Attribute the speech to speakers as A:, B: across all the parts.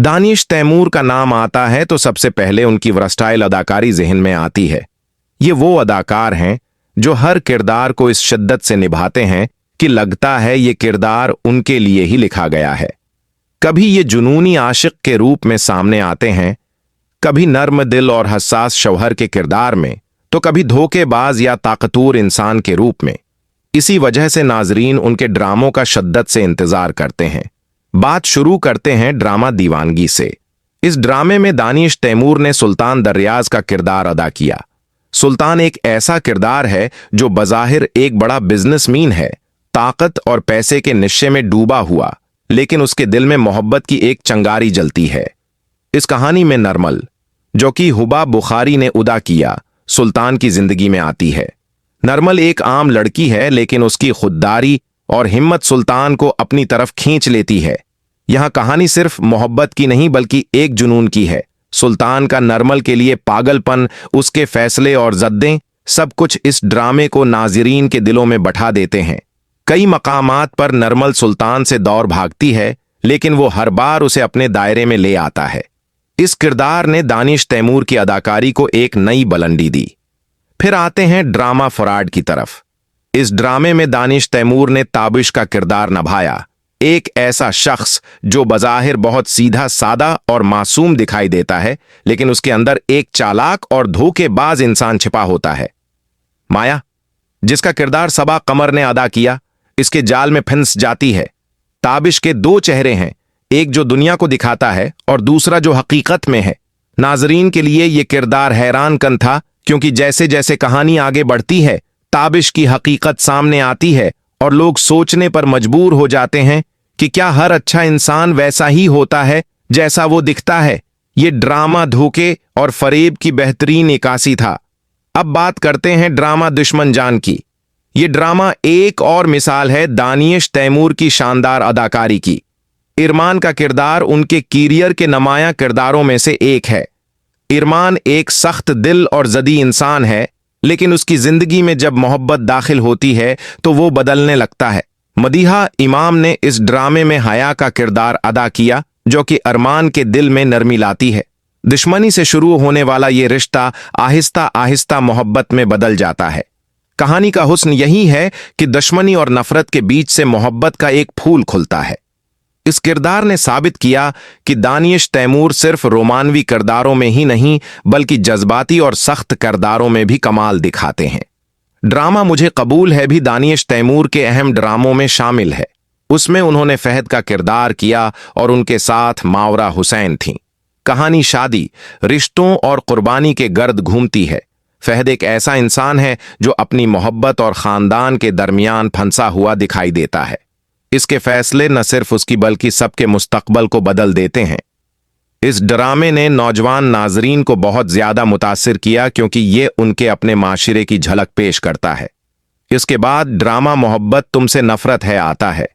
A: दानिश तैमूर का नाम आता है तो सबसे पहले उनकी वर्सटाइल अदाकारी जहन में आती है। ये वो अदाकार हैं जो हर किरदार को इस शिद्दत से निभाते हैं कि लगता है ये किरदार उनके लिए ही लिखा गया है। कभी ये जुनूनी आशिक के रूप में सामने आते हैं, कभी नर्म दिल और हसास शौहर के किरदार में, तो कभी धोखेबाज या ताकतवर इंसान के रूप में। इसी वजह से नाजरीन उनके ड्रामों का शिद्दत से इंतजार करते हैं। बात शुरू करते हैं ड्रामा दीवानगी से। इस ड्रामे में दानिश तैमूर ने सुल्तान दरियाज का किरदार अदा किया। सुल्तान एक ऐसा किरदार है जो बज़ाहिर एक बड़ा बिजनेसमैन है, ताकत और पैसे के नशे में डूबा हुआ, लेकिन उसके दिल में मोहब्बत की एक चंगारी जलती है। इस कहानी में नरमल, जो कि हुबा बुखारी ने अदा किया, सुल्तान की जिंदगी में आती है। नरमल एक आम लड़की है, लेकिन उसकी खुददारी और हिम्मत सुल्तान को अपनी तरफ खींच लेती है। यहां कहानी सिर्फ मोहब्बत की नहीं बल्कि एक जुनून की है। सुल्तान का नरमल के लिए पागलपन, उसके फैसले और जद्दें, सब कुछ इस ड्रामे को नाज़रीन के दिलों में बैठा देते हैं। कई मकामात पर नरमल सुल्तान से दौड़ भागती है, लेकिन वो हर बार उसे अपने दायरे में ले आता है। इस किरदार ने दानिश तैमूर की अदाकारी को एक नई बुलंदी दी। फिर आते हैं ड्रामा फराड की तरफ। इस ड्रामे में दानिश तैमूर ने ताबिश का किरदार निभाया, एक ऐसा शख्स जो बज़ाहिर बहुत सीधा सादा और मासूम दिखाई देता है, लेकिन उसके अंदर एक चालाक और धोखेबाज इंसान छिपा होता है। माया, जिसका किरदार सबा कमर ने अदा किया, इसके जाल में फंस जाती है। ताबिश के दो चेहरे हैं, एक जो दुनिया को दिखाता है और दूसरा जो हकीकत में है। नाजरीन के लिए यह किरदार हैरान कन था, क्योंकि जैसे जैसे कहानी आगे बढ़ती है, ताबिश की हकीकत सामने आती है और लोग सोचने पर मजबूर हो जाते हैं कि क्या हर अच्छा इंसान वैसा ही होता है जैसा वो दिखता है। ये ड्रामा धोखे और फरेब की बेहतरीन इक्कासी था। अब बात करते हैं ड्रामा दुश्मन जान की। ये ड्रामा एक और मिसाल है दानिश तैमूर की शानदार अदाकारी की। इरमान का किरदार उनके करियर के नुमायां किरदारों में से एक है। इरमान एक सख्त दिल और जदी इंसान है, लेकिन उसकी जिंदगी में जब मोहब्बत दाखिल होती है तो वो बदलने लगता है। मदीहा इमाम ने इस ड्रामे में हया का किरदार अदा किया, जो कि अरमान के दिल में नरमी लाती है। दुश्मनी से शुरू होने वाला ये रिश्ता आहिस्ता आहिस्ता मोहब्बत में बदल जाता है। कहानी का हुस्न यही है कि दुश्मनी और नफरत के बीच से मोहब्बत का एक फूल खुलता है। इस किरदार ने साबित किया कि दानिश तैमूर सिर्फ रोमानवी किरदारों में ही नहीं बल्कि जज्बाती और सख्त किरदारों में भी कमाल दिखाते हैं। ड्रामा मुझे कबूल है भी दानिश तैमूर के अहम ड्रामों में शामिल है। उसमें उन्होंने फहद का किरदार किया और उनके साथ मावरा हुसैन थीं। कहानी शादी, रिश्तों और कुर्बानी के गर्द घूमती है। फहद एक ऐसा इंसान है जो अपनी मोहब्बत और खानदान के दरमियान फंसा हुआ दिखाई देता है। इसके फैसले न सिर्फ उसकी बल्कि सबके मुस्तकबल को बदल देते हैं। इस ड्रामे ने नौजवान नाजरीन को बहुत ज्यादा मुतासिर किया, क्योंकि ये उनके अपने माशरे की झलक पेश करता है। इसके बाद ड्रामा मोहब्बत तुमसे नफरत है आता है।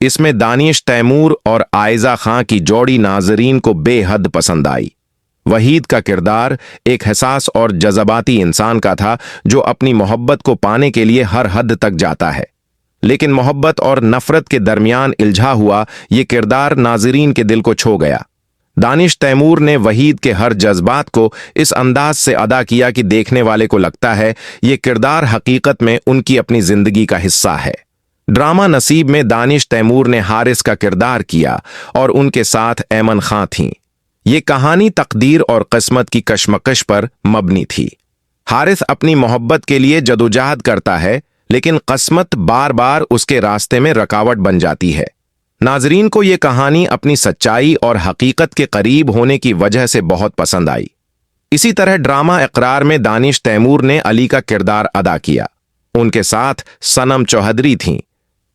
A: इसमें दानिश तैमूर और आयजा खां की जोड़ी नाजरीन को बेहद पसंद आई। वहीद का किरदार एक हसास और जज्बाती इंसान का था, जो अपनी मोहब्बत को पाने के लिए हर हद तक जाता है, लेकिन मोहब्बत और नफरत के दरमियान इल्झा हुआ ये किरदार नाजरीन के दिल को छू गया। दानिश तैमूर ने वहीद के हर जज्बात को इस अंदाज से अदा किया कि देखने वाले को लगता है ये किरदार हकीकत में उनकी अपनी जिंदगी का हिस्सा है। ड्रामा नसीब में दानिश तैमूर ने हारिस का किरदार किया और उनके साथ ऐमन खां थीं। ये कहानी तकदीर और किस्मत की कशमकश पर मबनी थी। हारिस अपनी मोहब्बत के लिए जदोजहद करता है, लेकिन किस्मत बार बार उसके रास्ते में रुकावट बन जाती है। नाजरीन को यह कहानी अपनी सच्चाई और हकीकत के करीब होने की वजह से बहुत पसंद आई। इसी तरह ड्रामा इकरार में दानिश तैमूर ने अली का किरदार अदा किया। उनके साथ सनम चौधरी थीं।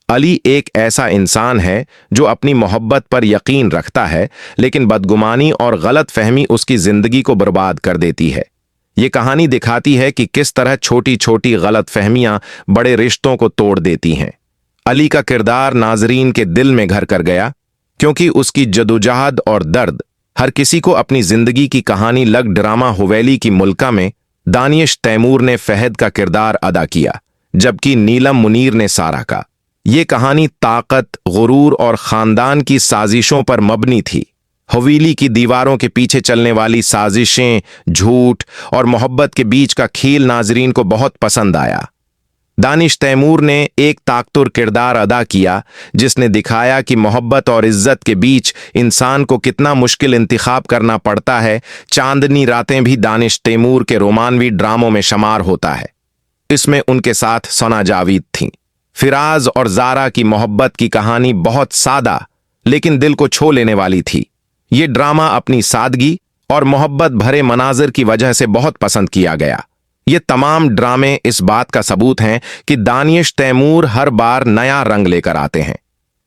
A: अली एक ऐसा इंसान है जो अपनी मोहब्बत पर यकीन रखता है, लेकिन बदगुमानी और गलत फहमी उसकी जिंदगी को बर्बाद कर देती है। ये कहानी दिखाती है कि किस तरह छोटी छोटी गलत फहमियां बड़े रिश्तों को तोड़ देती हैं। अली का किरदार नाजरीन के दिल में घर कर गया, क्योंकि उसकी जदोजहद और दर्द हर किसी को अपनी जिंदगी की कहानी लग। ड्रामा हुवैली की मुल्का में दानिश तैमूर ने फहद का किरदार अदा किया, जबकि नीलम मुनीर ने सारा का। ये कहानी ताकत, गुरूर और खानदान की साजिशों पर मबनी थी। हवेली की दीवारों के पीछे चलने वाली साजिशें, झूठ और मोहब्बत के बीच का खेल नाजरीन को बहुत पसंद आया। दानिश तैमूर ने एक ताकतुर किरदार अदा किया जिसने दिखाया कि मोहब्बत और इज्जत के बीच इंसान को कितना मुश्किल इंतखाब करना पड़ता है। चांदनी रातें भी दानिश तैमूर के रोमानवी ड्रामों में शुमार होता है। इसमें उनके साथ सना जावेद थीं। फिराज और जारा की मोहब्बत की कहानी बहुत सादा लेकिन दिल को छू लेने वाली थी। ये ड्रामा अपनी सादगी और मोहब्बत भरे मनाजिर की वजह से बहुत पसंद किया गया। ये तमाम ड्रामे इस बात का सबूत हैं कि दानिश तैमूर हर बार नया रंग लेकर आते हैं।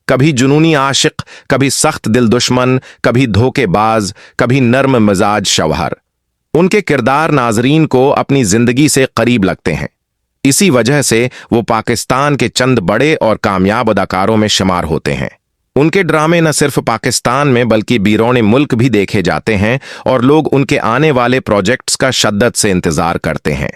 A: कभी जुनूनी आशिक, कभी सख्त दिल दुश्मन, कभी धोखेबाज, कभी नर्म मिजाज शौहर। उनके किरदार नाजरीन को अपनी जिंदगी से करीब लगते हैं। इसी वजह से वो पाकिस्तान के चंद बड़े और कामयाब अदाकारों में शुमार होते हैं। उनके ड्रामे न सिर्फ पाकिस्तान में बल्कि बैरून मुल्क भी देखे जाते हैं और लोग उनके आने वाले प्रोजेक्ट्स का शिद्दत से इंतजार करते हैं।